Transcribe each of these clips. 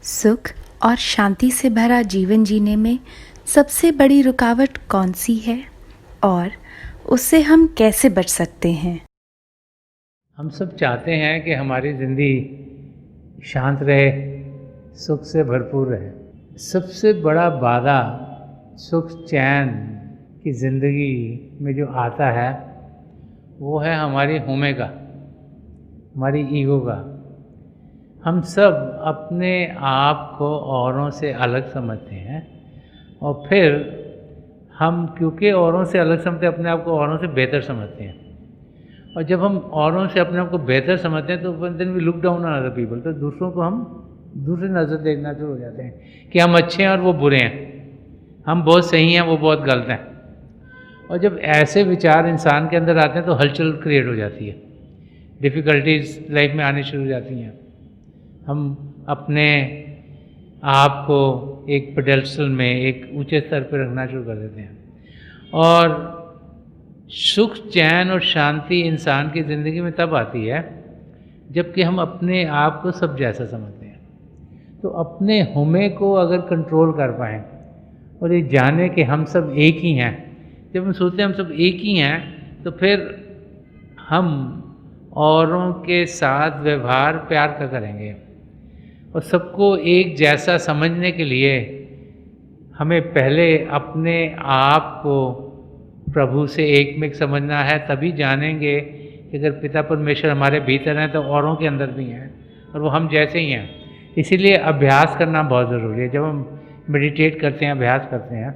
सुख और शांति से भरा जीवन जीने में सबसे बड़ी रुकावट कौन सी है और उससे हम कैसे बच सकते हैं? हम सब चाहते हैं कि हमारी ज़िंदगी शांत रहे, सुख से भरपूर रहे। सबसे बड़ा बाधा सुख चैन की ज़िंदगी में जो आता है वो है हमारी होमे का, हमारी ईगो का। हम सब अपने आप को औरों से अलग समझते हैं और फिर हम क्योंकि औरों से अलग समझते हैं, अपने आप को औरों से बेहतर समझते हैं। और जब हम औरों से अपने आप को बेहतर समझते हैं तो then we look down on other people, तो दूसरों को हम दूसरी नज़र देखना शुरू हो जाते हैं कि हम अच्छे हैं और वो बुरे हैं, हम बहुत सही हैं, वो बहुत गलत हैं। और जब ऐसे विचार इंसान के अंदर आते हैं तो हलचल क्रिएट हो जाती है, डिफ़िकल्टीज लाइफ में आनी शुरू हो जाती हैं। हम अपने आप को एक पेडेस्टल में, एक ऊंचे स्तर पर रखना शुरू कर देते हैं। और सुख चैन और शांति इंसान की ज़िंदगी में तब आती है जबकि हम अपने आप को सब जैसा समझते हैं। तो अपने होमे को अगर कंट्रोल कर पाएँ और ये जाने कि हम सब एक ही हैं, जब हम सोचते हैं हम सब एक ही हैं तो फिर हम औरों के साथ व्यवहार प्यार का करेंगे। और सबको एक जैसा समझने के लिए हमें पहले अपने आप को प्रभु से एक में समझना है, तभी जानेंगे कि अगर पिता परमेश्वर हमारे भीतर हैं तो औरों के अंदर भी हैं और वो हम जैसे ही हैं। इसीलिए अभ्यास करना बहुत ज़रूरी है। जब हम मेडिटेट करते हैं, अभ्यास करते हैं,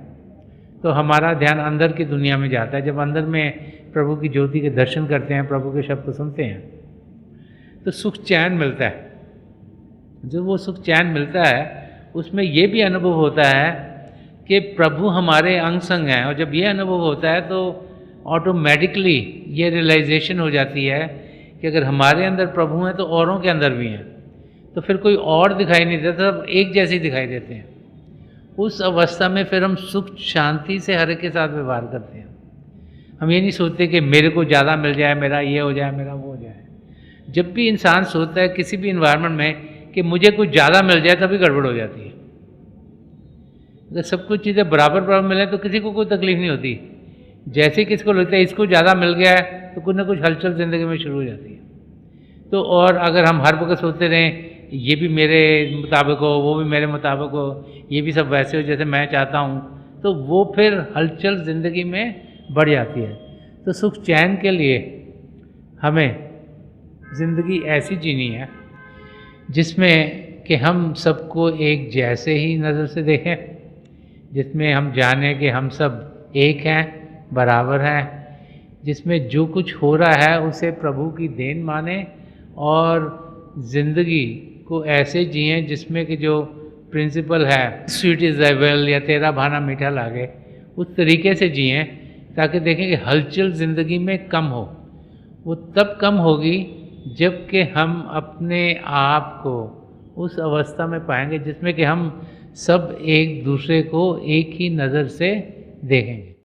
तो हमारा ध्यान अंदर की दुनिया में जाता है। जब अंदर में प्रभु की ज्योति के दर्शन करते हैं, प्रभु के शब्द सुनते हैं, तो सुख चैन मिलता है। जो वो सुख चैन मिलता है उसमें ये भी अनुभव होता है कि प्रभु हमारे अंग संग हैं। और जब ये अनुभव होता है तो ऑटोमेटिकली ये रियलाइजेशन हो जाती है कि अगर हमारे अंदर प्रभु हैं तो औरों के अंदर भी हैं। तो फिर कोई और दिखाई नहीं देता, सब एक जैसे ही दिखाई देते हैं। उस अवस्था में फिर हम सुख शांति से हर एक के साथ व्यवहार करते हैं। हम ये नहीं सोचते कि मेरे को ज़्यादा मिल जाए, मेरा ये हो जाए, मेरा वो हो जाए। जब भी इंसान सोचता है किसी भी इन्वायरमेंट में कि मुझे कुछ ज़्यादा मिल जाए, तभी गड़बड़ हो जाती है। अगर सब कुछ चीज़ें बराबर बराबर मिले तो किसी को कोई तकलीफ नहीं होती। जैसे किसी को लगता है इसको ज़्यादा मिल गया है तो कुछ ना कुछ हलचल ज़िंदगी में शुरू हो जाती है। तो और अगर हम हर वक्त सोचते रहें ये भी मेरे मुताबिक हो, वो भी मेरे मुताबिक हो, ये भी सब वैसे हो जैसे मैं चाहता हूँ, तो वो फिर हलचल ज़िंदगी में बढ़ जाती है। तो सुख चैन के लिए हमें ज़िंदगी ऐसी जीनी है जिसमें कि हम सबको एक जैसे ही नज़र से देखें, जिसमें हम जानें कि हम सब एक हैं, बराबर हैं, जिसमें जो कुछ हो रहा है उसे प्रभु की देन माने और ज़िंदगी को ऐसे जिएं जिसमें कि जो प्रिंसिपल है स्वीट इज़ द वेल या तेरा भाना मीठा लागे, उस तरीके से जिएं ताकि देखें कि हलचल ज़िंदगी में कम हो। वो तब कम होगी जबकि हम अपने आप को उस अवस्था में पाएंगे जिसमें कि हम सब एक दूसरे को एक ही नज़र से देखेंगे।